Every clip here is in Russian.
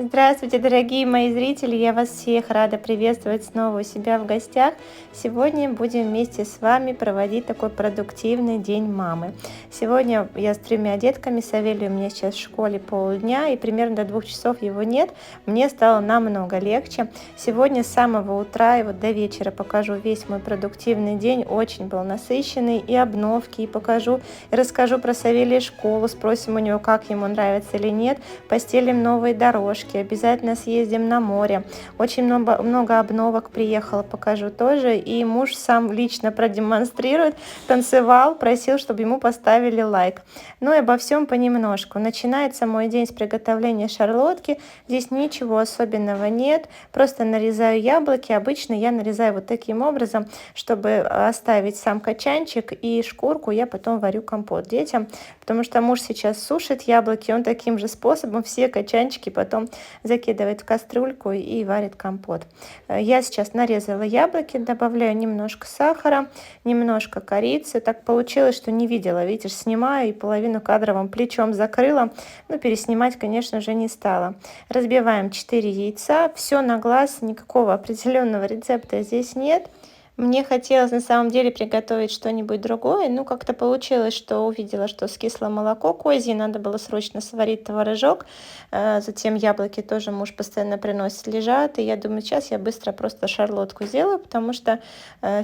Здравствуйте, дорогие мои зрители! Я вас всех рада приветствовать снова у себя в гостях. Сегодня будем вместе с вами проводить такой продуктивный день мамы. Сегодня я с 3 детками. Савелий у меня сейчас в школе полдня, и примерно до 2 часов его нет. Мне стало намного легче. Сегодня с самого утра и вот до вечера покажу весь мой продуктивный день. Очень был насыщенный, и обновки, и покажу, и расскажу про Савелия школу, спросим у него, как ему нравится или нет, постелим новые дорожки. Обязательно съездим на море. Очень много обновок приехало, покажу тоже. И муж сам лично продемонстрирует. Танцевал, просил, чтобы ему поставили лайк. Ну и обо всем понемножку. Начинается мой день с приготовления шарлотки. Здесь ничего особенного нет. Просто нарезаю яблоки. Обычно я нарезаю вот таким образом, чтобы оставить сам качанчик, и шкурку я потом варю компот детям. Потому что муж сейчас сушит яблоки, он таким же способом все качанчики потом закидывает в кастрюльку и варит компот. Я сейчас нарезала яблоки, добавляю немножко сахара, немножко корицы. Так получилось, что не видела, видишь, снимаю и половину кадровым плечом закрыла, но переснимать, конечно же, не стала. Разбиваем 4 яйца, все на глаз, никакого определенного рецепта здесь нет. Мне хотелось на самом деле приготовить что-нибудь другое, но как-то получилось, что увидела, что скисло молоко козье, надо было срочно сварить творожок. Затем яблоки тоже муж постоянно приносит, лежат, и я думаю, сейчас я быстро просто шарлотку сделаю, потому что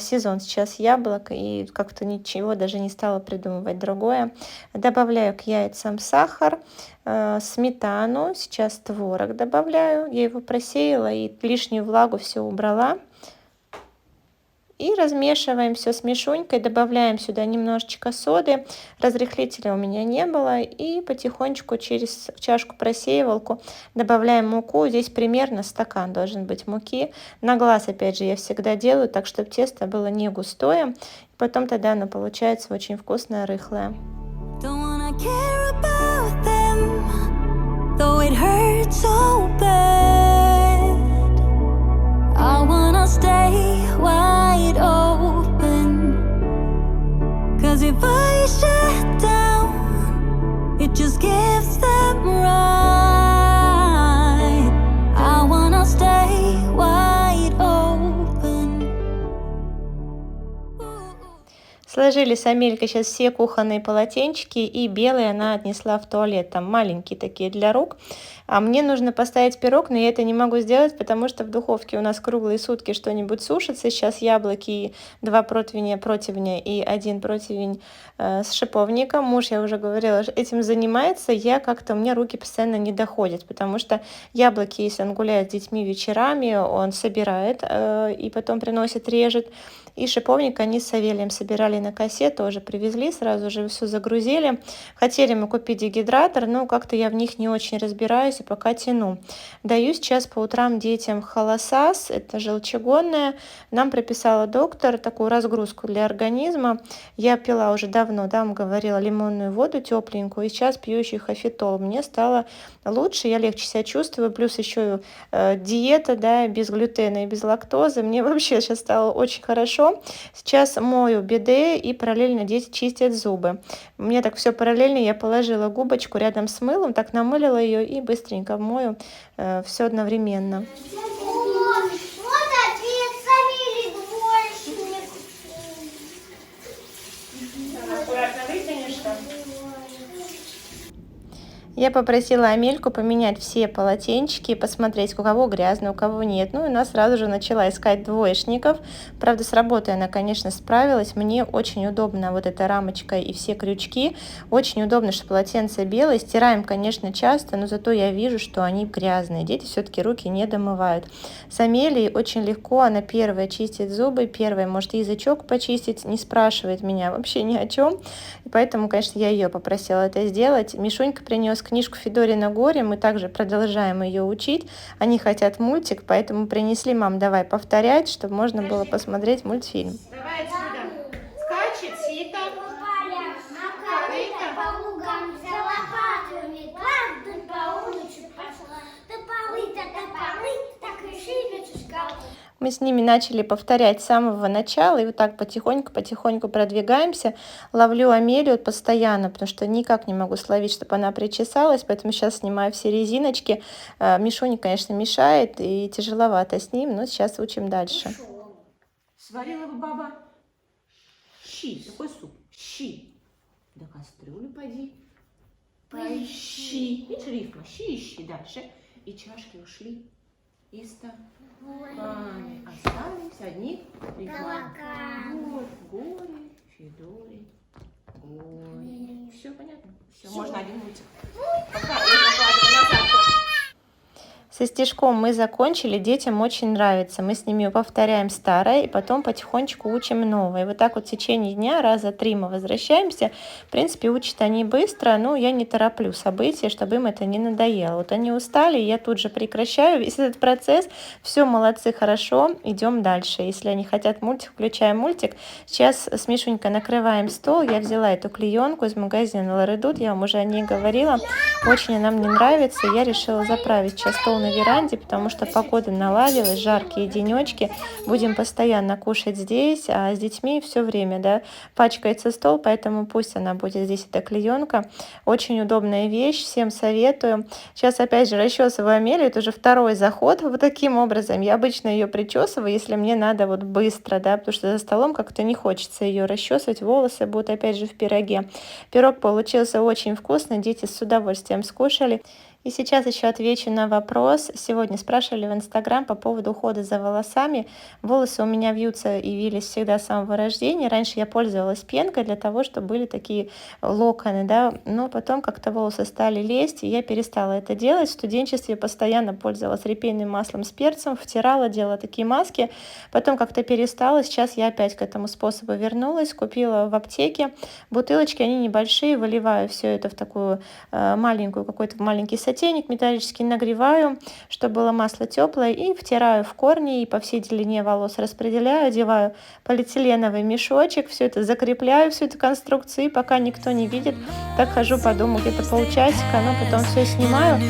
сезон сейчас яблок, и как-то ничего даже не стала придумывать другое. Добавляю к яйцам сахар, сметану, сейчас творог добавляю, я его просеяла и лишнюю влагу все убрала. И размешиваем все с мешунькой, добавляем сюда немножечко соды, разрыхлителя у меня не было, и потихонечку через чашку просеивалку добавляем муку. Здесь примерно стакан должен быть муки. На глаз, опять же, я всегда делаю так, чтобы тесто было не густое, потом тогда оно получается очень вкусное, рыхлое. I wanna stay wide open, 'cause if I shut down, it just gives them right. I wanna stay wide open. Сложили с Амелькой сейчас все кухонные полотенчики, и белые она отнесла в туалет, там маленькие такие для рук. А мне нужно поставить пирог, но я это не могу сделать, потому что в духовке у нас круглые сутки что-нибудь сушится. Сейчас яблоки, 2 противня и 1 противень с шиповником. Муж, я уже говорила, этим занимается. У меня руки постоянно не доходят, потому что яблоки, если он гуляет с детьми вечерами, он собирает и потом приносит, режет. И шиповник они с Савелием собирали на косе, тоже привезли, сразу же все загрузили. Хотели мы купить дегидратор, но как-то я в них не очень разбираюсь и пока тяну. Даю сейчас по утрам детям холосас, это желчегонное. Нам прописала доктор такую разгрузку для организма. Я пила уже давно, да, вам говорила, лимонную воду тепленькую, и сейчас пью еще хофитол. Мне стало лучше, я легче себя чувствую, плюс еще диета, да, без глютена и без лактозы. Мне вообще сейчас стало очень хорошо. Сейчас мою биде, и параллельно дети чистят зубы. Мне так все параллельно, я положила губочку рядом с мылом, так намылила ее и быстренько мою все одновременно. Аккуратно вытянешь там. Я попросила Амельку поменять все полотенчики, посмотреть, у кого грязно, у кого нет. Ну и она сразу же начала искать двоечников. Правда, с работой она, конечно, справилась. Мне очень удобно вот эта рамочка и все крючки. Очень удобно, что полотенце белое. Стираем, конечно, часто, но зато я вижу, что они грязные. Дети все-таки руки не домывают. С Амелией очень легко. Она первая чистит зубы, первая может язычок почистить, не спрашивает меня вообще ни о чем. И поэтому, конечно, я ее попросила это сделать. Мишунька принес книжку Федорина горе, мы также продолжаем ее учить. Они хотят мультик, поэтому принесли, мам, давай повторять, чтобы можно было посмотреть мультфильм. Давай отсюда. Скачет сито. Мы с ними начали повторять с самого начала, и вот так потихоньку продвигаемся. Ловлю Амелию постоянно, потому что никак не могу словить, чтобы она причесалась, поэтому сейчас снимаю все резиночки. Мишуня, конечно, мешает, и тяжеловато с ним, но сейчас учим дальше. Сварила бы баба щи. Какой суп? Щи. Да кастрюлю поди. Поищи. Видишь, рифма? Щи ищи дальше. И чашки ушли. И стаканы. Остались одни. Вот, горе, Федоре, горе. Все понятно? Все, можно один мультик. Пока, назад. Со стишком мы закончили, детям очень нравится. Мы с ними повторяем старое и потом потихонечку учим новое. И вот так вот в течение дня раза 3 мы возвращаемся. В принципе, учат они быстро, но я не тороплю события, чтобы им это не надоело. Вот они устали, я тут же прекращаю весь этот процесс. Все, молодцы, хорошо, идем дальше. Если они хотят мультик, включаем мультик. Сейчас с Мишунькой накрываем стол. Я взяла эту клеенку из магазина Лоредут, я вам уже о ней говорила. Очень она мне нравится. Я решила заправить сейчас стол на веранде, потому что погода наладилась, жаркие денечки. Будем постоянно кушать здесь, а с детьми все время, да, пачкается стол, поэтому пусть она будет здесь, эта клеенка. Очень удобная вещь, всем советую. Сейчас опять же расчесываю Амелию, это уже второй заход вот таким образом. Я обычно ее причесываю, если мне надо вот быстро, да, потому что за столом как-то не хочется ее расчесывать, волосы будут опять же в пироге. Пирог получился очень вкусный, дети с удовольствием скушали. И сейчас еще отвечу на вопрос. Сегодня спрашивали в Инстаграм по поводу ухода за волосами. Волосы у меня вьются и вились всегда с самого рождения. Раньше я пользовалась пенкой для того, чтобы были такие локоны, да, но потом как-то волосы стали лезть, и я перестала это делать. В студенчестве постоянно пользовалась репейным маслом с перцем, втирала, делала такие маски. Потом как-то перестала. Сейчас я опять к этому способу вернулась. Купила в аптеке бутылочки, они небольшие, выливаю все это в такую маленькую, какой-то маленький сотейник металлический, нагреваю, чтобы было масло теплое, и втираю в корни, и по всей длине волос распределяю, одеваю полиэтиленовый мешочек, все это закрепляю, всю эту конструкцию, и пока никто не видит, так хожу по дому где-то полчасика, но потом все снимаю.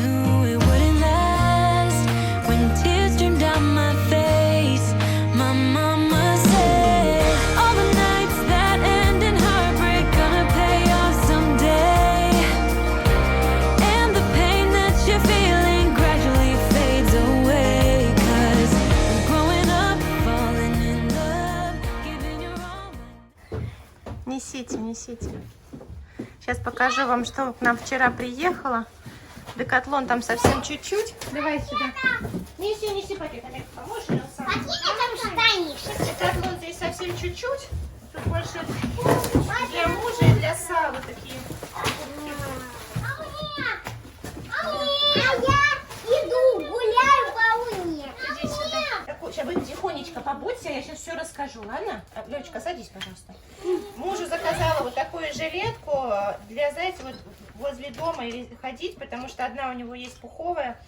Несите. Сейчас покажу вам, что к нам вчера приехало. Декатлон там совсем чуть-чуть. Давай сюда. Неси пакет. Поможешь? Пакет там штанишек. Декатлон здесь совсем чуть-чуть. Тут больше для мужа и для Савы такие. Я иду, гуляю по луне. Иди сюда. Сейчас вы тихонечко побудьте, я сейчас все расскажу, ладно? Лёлечка, садись, пожалуйста. Мужу заказала вот такую жилетку для, знаете, вот возле дома или ходить, потому что одна у него есть пуховая,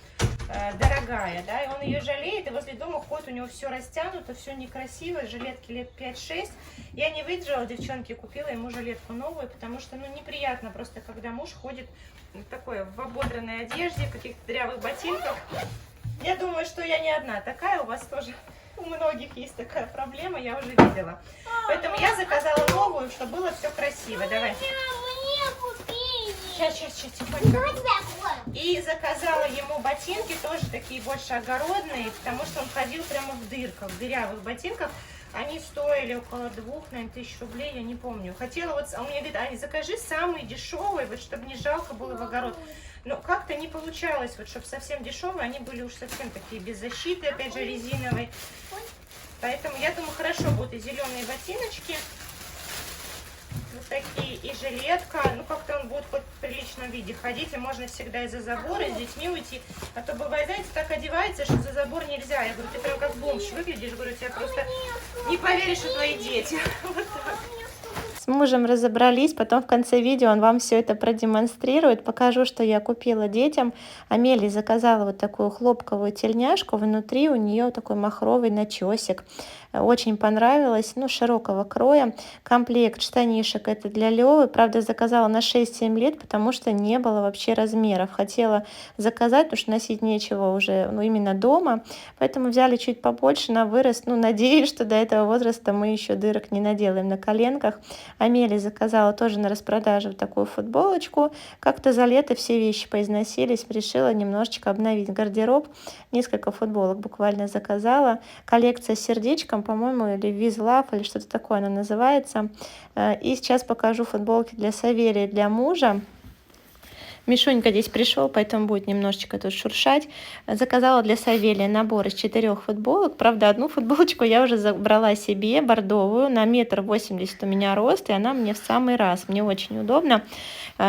дорогая, да, и он ее жалеет, и возле дома ходит, у него все растянуто, все некрасиво, жилетки лет 5-6. Я не выдержала, девчонки, купила ему жилетку новую, потому что, ну, неприятно просто, когда муж ходит такой в ободранной одежде, в каких-то дырявых ботинках. Я думаю, что я не одна такая, у вас тоже, у многих есть такая проблема, я уже видела. Поэтому я заказала новую, чтобы было все красиво. Давай. Сейчас, тихонько. И заказала ему ботинки, тоже такие больше огородные, потому что он ходил прямо в дырках, в дырявых ботинках. Они стоили около 2, наверное, 1000 рублей, я не помню. Хотела вот, он мне говорит, Аня, закажи самые дешевые, вот чтобы не жалко было в огород. Но как-то не получалось, вот чтобы совсем дешевые, они были уж совсем такие без защиты, опять же резиновой. Поэтому я думаю, хорошо будут и зеленые ботиночки, вот такие, и жилетка. Ну как-то он будет хоть в приличном виде ходить, и можно всегда из-за забора с детьми уйти. А то бывает, знаете, так одевается, что за забор нельзя. Я говорю, ты прям как бомж выглядишь, говорю, тебя просто не поверишь, что твои дети. Вот так. С мужем разобрались, потом в конце видео он вам все это продемонстрирует. Покажу, что я купила детям. Амелии заказала вот такую хлопковую тельняшку, внутри у нее такой махровый начесик. Очень понравилось, ну, широкого кроя. Комплект штанишек это для Левы. Правда, заказала на 6-7 лет, потому что не было вообще размеров. Хотела заказать, потому что носить нечего уже, ну, именно дома. Поэтому взяли чуть побольше на вырост. Ну, надеюсь, что до этого возраста мы еще дырок не наделаем на коленках. Амелия заказала тоже на распродаже вот такую футболочку. Как-то за лето все вещи поизносились. Решила немножечко обновить гардероб. Несколько футболок буквально заказала. Коллекция с сердечком, по-моему, или With Love, или что-то такое она называется. И сейчас покажу футболки для Савелия и для мужа. Мишунька здесь пришел, поэтому будет немножечко тут шуршать. Заказала для Савелия набор из 4 футболок. Правда, одну футболочку я уже забрала себе, бордовую, на 1,80 м у меня рост, и она мне в самый раз. Мне очень удобно.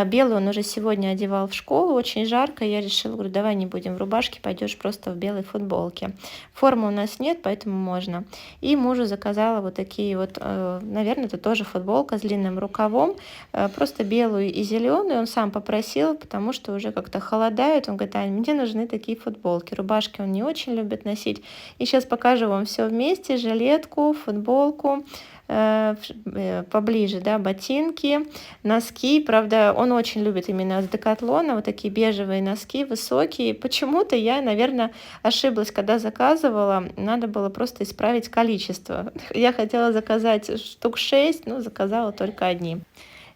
Белую он уже сегодня одевал в школу, очень жарко. Я решила, говорю, давай не будем в рубашке, пойдешь просто в белой футболке. Формы у нас нет, поэтому можно. И мужу заказала вот такие вот, наверное, это тоже футболка с длинным рукавом, просто белую и зеленую. Он сам попросил, потому что уже как-то холодает. Он говорит, Ань, мне нужны такие футболки. Рубашки он не очень любит носить. И сейчас покажу вам все вместе. Жилетку, футболку, поближе, да, ботинки, носки. Правда, он очень любит именно с Декатлона вот такие бежевые носки, высокие. Почему-то я, наверное, ошиблась, когда заказывала. Надо было просто исправить количество. Я хотела заказать штук 6, но заказала только одни.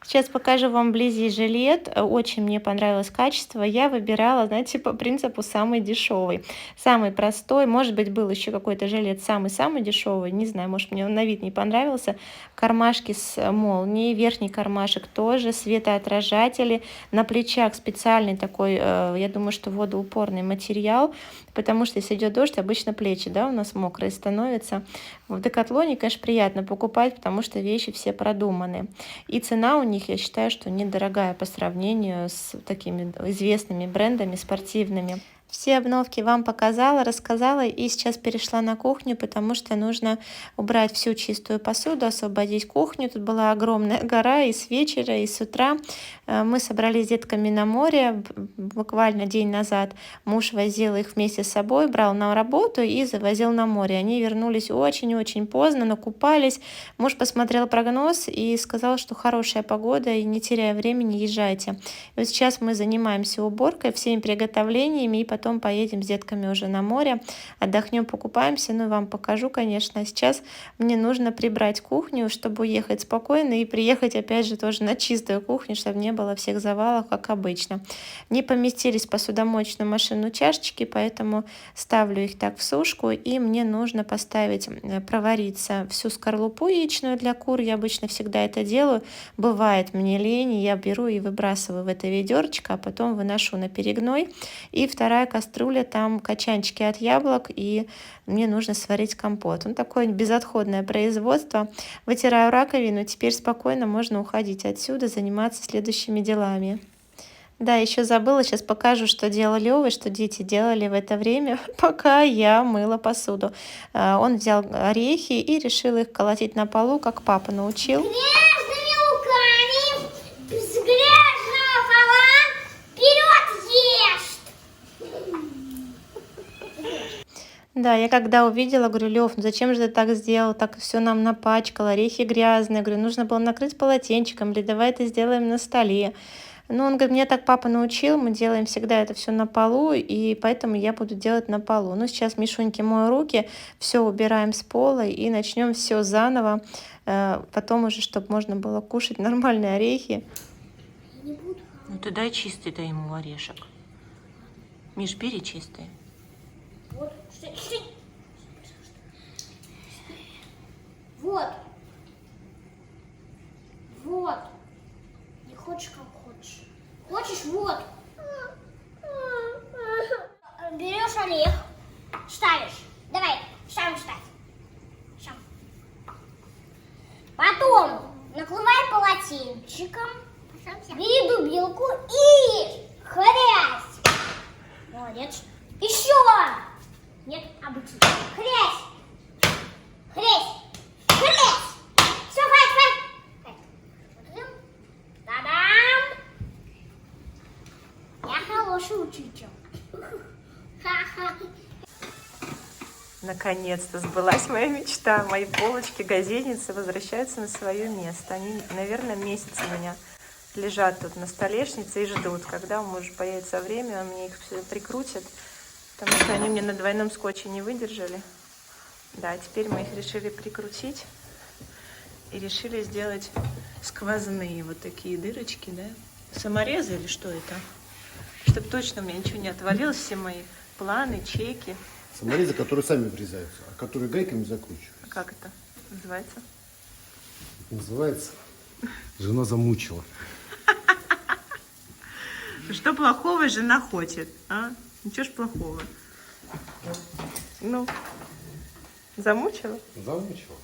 Сейчас покажу вам вблизи жилет. Очень мне понравилось качество. Я выбирала, знаете, по принципу самый дешевый. Самый простой. Может быть, был еще какой-то жилет самый-самый дешевый. Не знаю, может, мне он на вид не понравился. Кармашки с молнией. Верхний кармашек тоже. Светоотражатели. На плечах специальный такой, я думаю, что водоупорный материал. Потому что если идет дождь, обычно плечи, да, у нас мокрые становятся. В Декатлоне, конечно, приятно покупать, потому что вещи все продуманы. И цена у них, я считаю, что недорогая по сравнению с такими известными брендами спортивными. Все обновки вам показала, рассказала, и сейчас перешла на кухню, потому что нужно убрать всю чистую посуду, освободить кухню. Тут была огромная гора и с вечера, и с утра. Мы собрались с детками на море буквально день назад. Муж возил их вместе с собой, брал на работу и завозил на море. Они вернулись очень-очень поздно, накупались. Муж посмотрел прогноз и сказал, что хорошая погода, и не теряя времени, езжайте. И вот сейчас мы занимаемся уборкой, всеми приготовлениями, и потом поедем с детками уже на море, отдохнем, покупаемся. Ну, вам покажу, конечно. А сейчас мне нужно прибрать кухню, чтобы уехать спокойно и приехать, опять же, тоже на чистую кухню, чтобы не было всех завалов, как обычно. Не поместились в посудомоечную машину чашечки, поэтому ставлю их так в сушку, и мне нужно поставить, провариться всю скорлупу яичную для кур. Я обычно всегда это делаю. Бывает мне лень, я беру и выбрасываю в это ведерочко, а потом выношу на перегной. И вторая кастрюля, там качанчики от яблок, и мне нужно сварить компот. Он такое безотходное производство. Вытираю раковину, теперь спокойно можно уходить отсюда, заниматься следующими делами. Да, еще забыла, сейчас покажу, что делал Лёва, что дети делали в это время, пока я мыла посуду. Он взял орехи и решил их колотить на полу, как папа научил. Грязными руками, с грязного пола, вперед ешь! Да, я когда увидела, говорю, Лев, ну зачем же ты так сделал, так все нам напачкал, орехи грязные. Говорю, нужно было накрыть полотенчиком, или давай это сделаем на столе. Ну, он говорит, меня так папа научил, мы делаем всегда это все на полу, и поэтому я буду делать на полу. Ну, сейчас Мишуньке мою руки, все убираем с пола и начнем все заново, потом уже, чтобы можно было кушать нормальные орехи. Ну, ты дай чистый-то ему орешек. Миш, бери чистый. Вот. Вот. Вот. Не хочешь, как хочешь. Хочешь, вот. Берешь орех, ставишь. Давай, сам ставь. Сам. Потом накрывай полотенчиком. Бери дубилку и хрясь. Молодец. Еще. Нет, обычно. Хрясь. Хрясь. Хрясь. Все, хватит. шутить. Ха-ха. Наконец-то сбылась моя мечта. Мои полочки, газетницы возвращаются на свое место. Они, наверное, месяц у меня лежат тут на столешнице и ждут, когда у мужа появится время, он мне их все прикрутит, потому что они мне на двойном скотче не выдержали. Да, теперь мы их решили прикрутить и решили сделать сквозные вот такие дырочки, да? Саморезы или что это? Чтобы точно у меня ничего не отвалилось, все мои планы, чеки. Саморезы, которые сами врезаются, а которые гайками закручиваются. А как это называется? Называется «Жена замучила». Что плохого жена хочет, а? Ничего ж плохого. Ну, замучила? Замучила.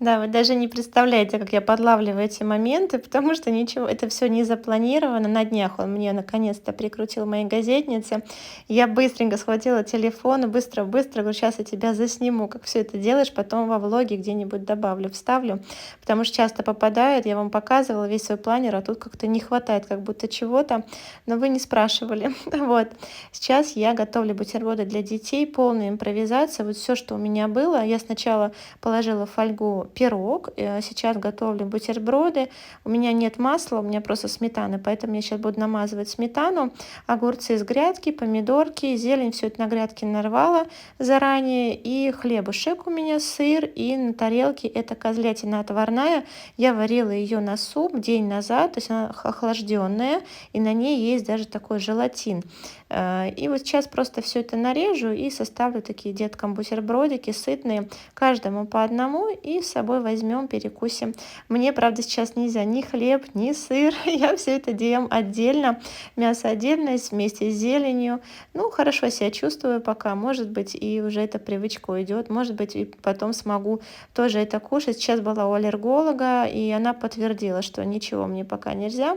Да, вы даже не представляете, как я подлавливаю эти моменты, потому что ничего, это все не запланировано. На днях он мне наконец-то прикрутил мои газетницы. Я быстренько схватила телефон, быстро-быстро, говорю, сейчас я тебя засниму, как все это делаешь, потом во влоге где-нибудь добавлю, вставлю, потому что часто попадает, я вам показывала весь свой планер, а тут как-то не хватает как будто чего-то, но вы не спрашивали. Вот. Сейчас я готовлю бутерброды для детей, полная импровизация. Вот все, что у меня было, я сначала положила в фольгу пирог, сейчас готовлю бутерброды. У меня нет масла, у меня просто сметана, поэтому я сейчас буду намазывать сметану, огурцы из грядки, помидорки, зелень, все это на грядке нарвала заранее, и хлебушек у меня, сыр, и на тарелке это козлятина отварная. Я варила ее на суп день назад, то есть она охлажденная, и на ней есть даже такой желатин. И вот сейчас просто все это нарежу и составлю такие деткам бутербродики сытные, каждому по одному, и с собой возьмем, перекусим. Мне, правда, сейчас нельзя ни хлеб, ни сыр, я все это делаю отдельно, мясо отдельно вместе с зеленью. Ну, хорошо себя чувствую пока, может быть, и уже эта привычка уйдет, может быть, и потом смогу тоже это кушать. Сейчас была у аллерголога, и она подтвердила, что ничего мне пока нельзя.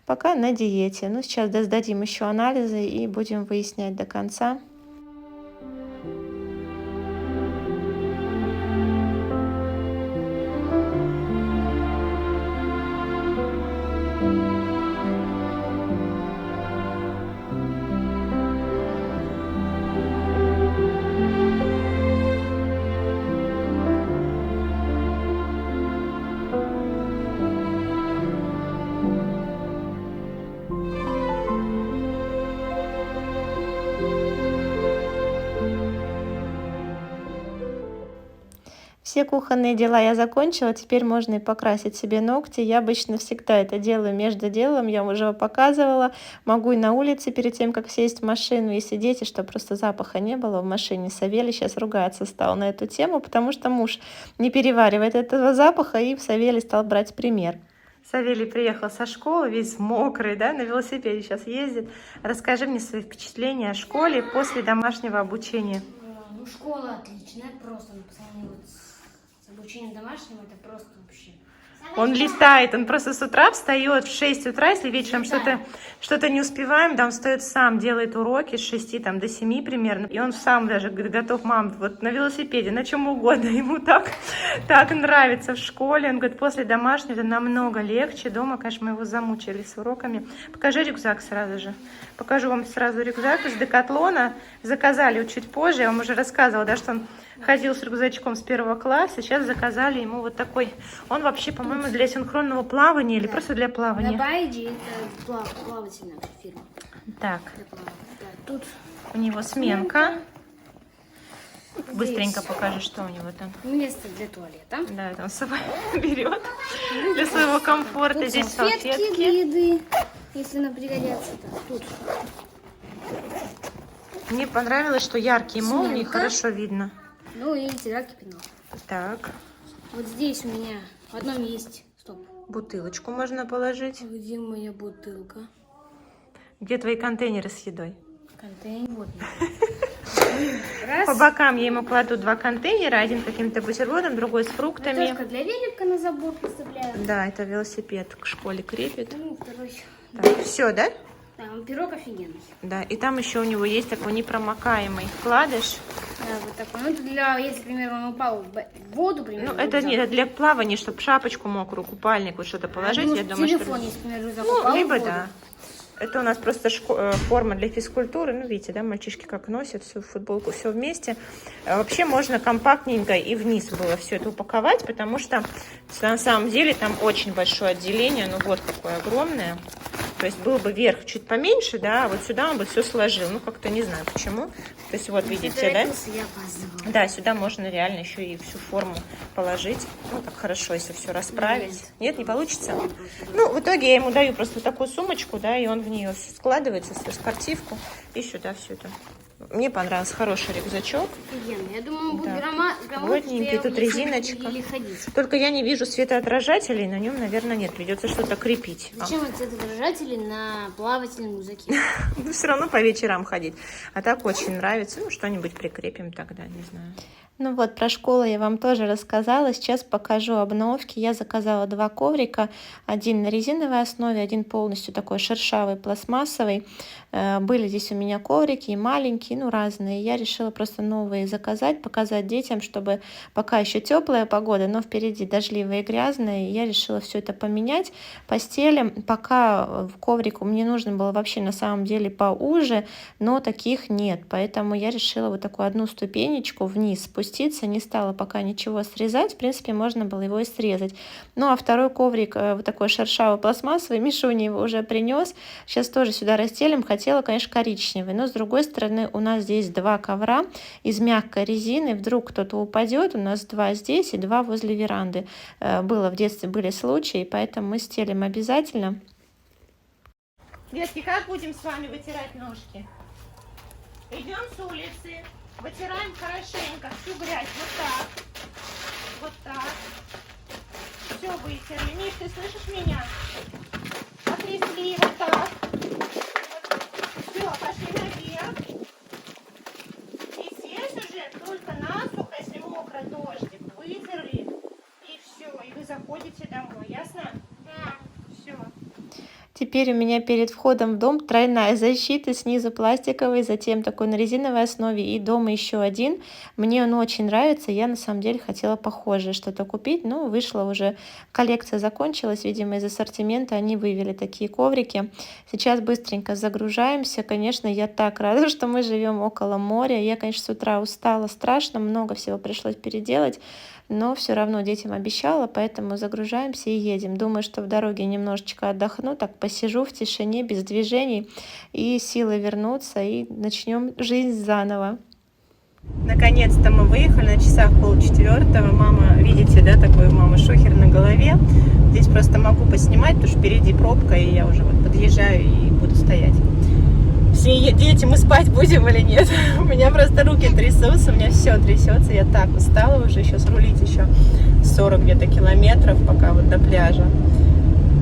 Пока на диете. Ну, сейчас сдадим еще анализы и будем выяснять до конца. Все кухонные дела я закончила, теперь можно и покрасить себе ногти. Я обычно всегда это делаю между делом, я уже показывала. Могу и на улице перед тем, как сесть в машину и сидеть, и чтобы просто запаха не было в машине. Савелий сейчас ругаться стал на эту тему, потому что муж не переваривает этого запаха, и Савелий стал брать пример. Савелий приехал со школы, весь мокрый, да, на велосипеде сейчас ездит. Расскажи мне свои впечатления о школе после домашнего обучения. Ну, школа отличная, просто по сравнению с обучением домашним, это просто вообще. Он листает, он просто с утра встает в 6 утра, если вечером что-то не успеваем, да, он встает сам, делает уроки с 6 там, до 7 примерно, и он сам даже готов, мам, вот на велосипеде, на чем угодно, ему так нравится в школе, он говорит, после домашнего это намного легче, дома, конечно, мы его замучили с уроками. Покажи рюкзак сразу же, покажу вам сразу рюкзак из Декатлона, заказали его чуть позже, я вам уже рассказывала, да, что он ходил с рюкзачком с 1 класса, сейчас заказали ему вот такой, он вообще, по-моему, для синхронного плавания или просто для плавания. На Байди это плавательная фирма. Так, Да, тут у него сменка. Быстренько покажи, что у него там. место для туалета. Да, это он с собой берет для своего комфорта. Тут Здесь салфетки для салфетки. еды, если нам пригодятся. Тут Мне понравилось, что яркие молнии Сменка. хорошо видно. ну и тетрадки пенал. Так, Вот здесь у меня в одном есть. Стоп. бутылочку можно положить. Где моя бутылка? Где твои контейнеры с едой? Контейнер. Вот. По Раз. бокам я ему кладу 2 контейнера, один каким-то бутербродом, другой с фруктами. Бутылка для велика на забор представляю. Да, это велосипед к школе крепит. Ну, второй. Так, все, да? Да, пирог офигенный. Да, и там еще у него есть такой непромокаемый вкладыш. Да, вот такой. Ну, это для, если, например, он упал в воду, Ну, примерно. это рюкзак. не это для плавания, чтобы шапочку мокрую, купальник, вот что-то положить. Я думаю, телефон, что... если, например, рюкзак Ну, упал в либо воду. да. Это у нас просто форма для физкультуры. Ну, видите, да, мальчишки как носят всю футболку, все вместе. Вообще можно компактненько и вниз было все это упаковать, потому что на самом деле там очень большое отделение. Ну, вот какое огромное. То есть был бы верх чуть поменьше, да, а вот сюда он бы все сложил. Ну, как-то не знаю почему. То есть вот видите, да? Да, сюда можно реально еще и всю форму положить. Ну, так хорошо, если все расправить. Нет, не получится? Ну, в итоге я ему даю просто такую сумочку, да, и он в нее складывается, свою спортивку, и сюда все это. Мне понравился хороший рюкзачок. Я думаю, он будет плотненький, тут резиночка. Только я не вижу светоотражателей, на нем, наверное, нет. Придется что-то крепить. Зачем светоотражатели на плавательном рюкзаке? Ну, все равно по вечерам ходить. А так очень нравится. Ну, что-нибудь прикрепим тогда, не знаю. Ну вот, про школу я вам тоже рассказала. Сейчас покажу обновки. Я заказала 2 коврика. Один на резиновой основе, один полностью такой шершавый, пластмассовый. Были здесь у меня коврики и маленькие, ну разные. Я решила просто новые заказать, показать детям, чтобы пока еще теплая погода, но впереди дождливая и грязная. Я решила все это поменять. Постели пока в коврику мне нужно было вообще на самом деле поуже, но таких нет. Поэтому я решила вот такую одну ступенечку вниз спуститься. Не стала пока ничего срезать. В принципе, можно было его и срезать. Ну а второй коврик вот такой шершавый пластмассовый. Мишуня его уже принес. Сейчас тоже сюда расстелим. Хотела, конечно, коричневый, но с другой стороны у нас здесь 2 ковра из мягкой резины. Вдруг кто-то упадет, у нас 2 здесь и 2 возле веранды. Было в детстве, были случаи, поэтому мы стелим обязательно. Детки, как будем с вами вытирать ножки? Идем с улицы, вытираем хорошенько всю грязь, вот так, все вытерли. Миш, ты слышишь меня? Потрясли, вот так. Все, пошли наверх. И здесь уже только насухо, если мокро дождик, вытерли. И все, и вы заходите домой, ясно? Да. Все. Теперь у меня перед входом в дом тройная защита, снизу пластиковый, затем такой на резиновой основе, и дома еще один. Мне он очень нравится, я на самом деле хотела похожее что-то купить, но вышло уже, коллекция закончилась, видимо, из ассортимента они вывели такие коврики. Сейчас быстренько загружаемся. Конечно, я так рада, что мы живем около моря. Я, конечно, с утра устала страшно, много всего пришлось переделать. Но все равно детям обещала, поэтому загружаемся и едем. Думаю, что в дороге немножечко отдохну, так посижу в тишине, без движений, и силы вернутся, и начнем жизнь заново. Наконец-то мы выехали, на часах 3:30. Мама, видите, да, такой у мамы шухер на голове. Здесь просто могу поснимать, потому что впереди пробка, и я уже вот подъезжаю и буду стоять. Все дети, мы спать будем или нет? У меня просто руки трясутся, у меня все трясется, я так устала уже, сейчас рулить еще 40 где-то километров, пока вот до пляжа.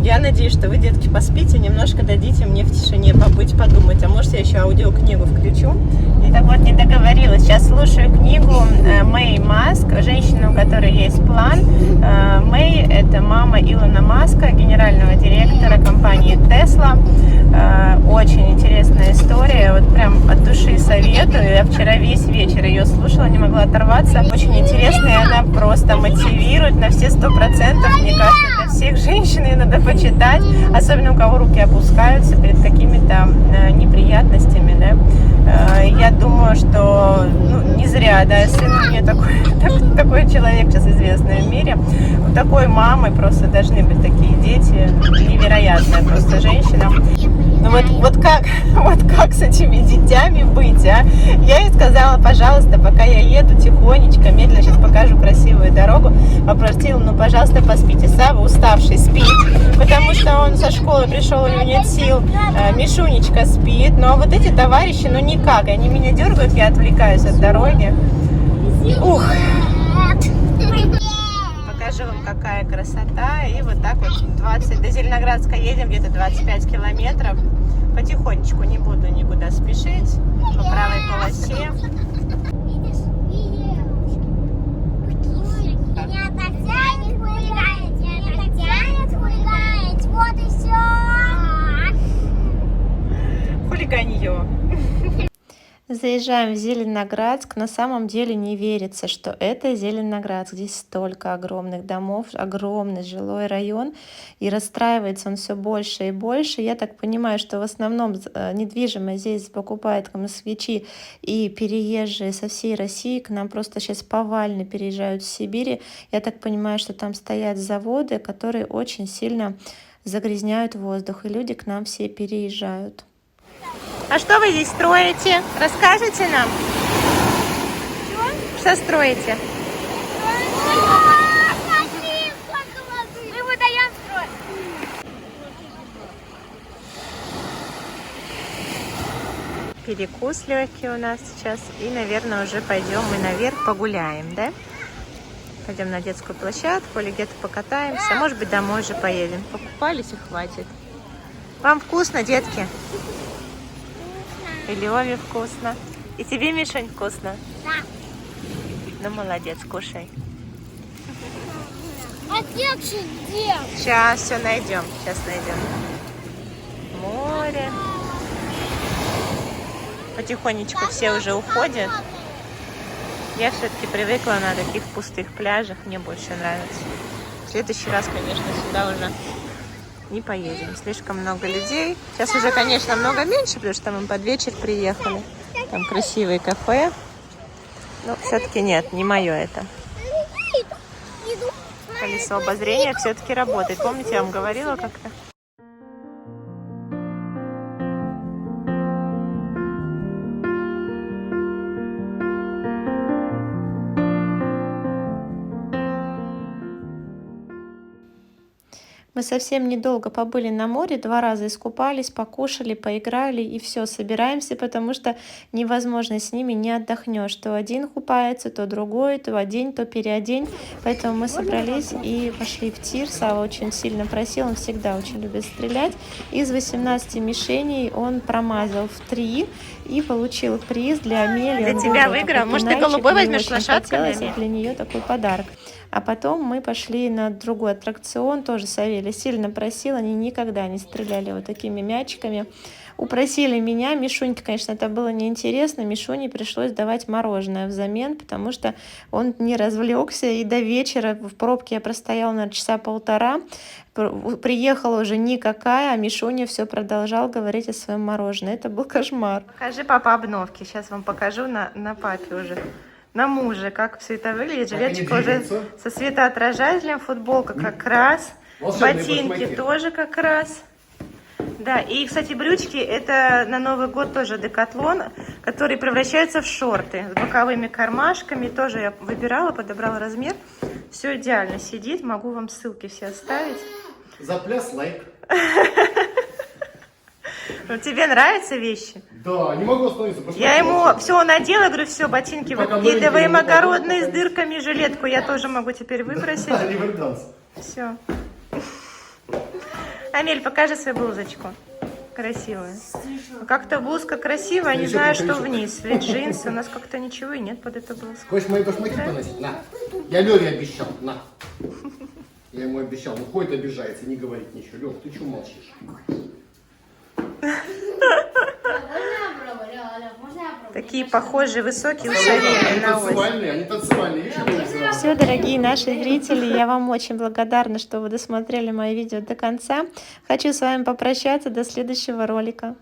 Я надеюсь, что вы, детки, поспите, немножко дадите мне в тишине побыть, подумать, а может я еще аудиокнигу включу. И так вот не договорилась, сейчас слушаю книгу Мэй Маск, женщина, у которой есть план. Мэй — это мама Илона Маска, генерального директора компании Tesla. Очень интересная история, вот прям от души советую. Я вчера весь вечер ее слушала, не могла оторваться. Очень интересная, она просто мотивирует на все 100%. Мне кажется, для всех женщин ее надо почитать, особенно у кого руки опускаются перед какими-то неприятностями, да. Я думаю, что не зря, да, сын у меня такой человек сейчас известный в мире. У такой мамы просто должны быть такие дети, невероятная просто женщина. Ну вот как с этими детьми быть, а? Я ей сказала, пожалуйста, пока я еду тихонечко, медленно, сейчас покажу красивую дорогу, попросила, пожалуйста, поспите. Сава уставший спит, потому что он со школы пришел, у него нет сил. Мишунечка спит, но вот эти товарищи, никак, они меня дергают, я отвлекаюсь от дороги. Ух! Покажу вам, какая красота. И вот так вот 20 до Зеленоградска едем, где-то 25 километров. Потихонечку, не буду никуда спешить. По правой полосе. Вот и все. Хулиганье. Заезжаем в Зеленоградск. На самом деле не верится, что это Зеленоградск. Здесь столько огромных домов, огромный жилой район. И расстраивается он все больше и больше. Я так понимаю, что в основном недвижимость здесь покупают москвичи и переезжие со всей России. К нам просто сейчас повально переезжают с Сибири. Я так понимаю, что там стоят заводы, которые очень сильно загрязняют воздух. И люди к нам все переезжают. А что вы здесь строите? Расскажите нам. Что строите? Мы выдаем строй. Перекус легкий у нас сейчас. И, наверное, уже пойдем мы наверх погуляем, да? Пойдем на детскую площадку или где-то покатаемся. Может быть, домой же поедем. Покупались и хватит. Вам вкусно, детки? И Леве вкусно. И тебе, Мишень, вкусно? Да. Ну, молодец, кушай. А где? Сейчас все найдем. Сейчас найдем. Море. Потихонечку все уже уходят. Я все-таки привыкла на таких пустых пляжах. Мне больше нравится. В следующий раз, конечно, сюда уже не поедем. Слишком много людей. Сейчас уже, конечно, много меньше, потому что мы под вечер приехали. Там красивые кафе. Но все-таки нет, не мое это. Колесо обозрения все-таки работает. Помните, я вам говорила как-то? Мы совсем недолго побыли на море, 2 раза искупались, покушали, поиграли и все, собираемся, потому что невозможно с ними не отдохнешь. То один купается, то другой, то одень, то переодень. Поэтому мы собрались и пошли в тир. Сава очень сильно просил, он всегда очень любит стрелять. Из 18 мишеней он промазал в 3 и получил приз для Амелии. Для тебя выиграл. Может, ты голубой возьмешь с лошадками? Для нее такой подарок. А потом мы пошли на другой аттракцион, тоже Савелий сильно просил, они никогда не стреляли вот такими мячиками. Упросили меня, Мишуньке, конечно, это было неинтересно, Мишуне пришлось давать мороженое взамен, потому что он не развлекся, и до вечера в пробке я простояла на часа 1,5, приехала уже никакая, а Мишуня все продолжал говорить о своем мороженом. Это был кошмар. Покажи, папа, обновки, сейчас вам покажу на папе уже. На муже, как все это выглядит. Жилеточка уже со светоотражателем, футболка как раз, ботинки тоже как раз. Да, и, кстати, брючки, это на Новый год тоже Декатлон, которые превращаются в шорты с боковыми кармашками. Тоже я выбирала, подобрала размер. Все идеально сидит, могу вам ссылки все оставить. За пляс лайк. Ну, тебе нравятся вещи? Да, не могу остановиться. Я ему все надела, говорю, все, ботинки выкидываем огородные с дырками, жилетку я тоже могу теперь выбросить. Все. Амель, покажи свою блузочку. Красивая. Как-то блузка красивая, не знаю, что вниз. Ведь джинсы, у нас как-то ничего и нет под эту блузку. Хочешь мои башмаки поносить? На. Я Лёве обещал, на. Я ему обещал, он ходит, обижается, не говорит ничего. Лёв, ты чего молчишь? Такие похожие, высокие у Савелия на ось. Они танцевальные, видишь? Все, дорогие наши зрители, я вам очень благодарна, что вы досмотрели мое видео до конца. Хочу с вами попрощаться до следующего ролика.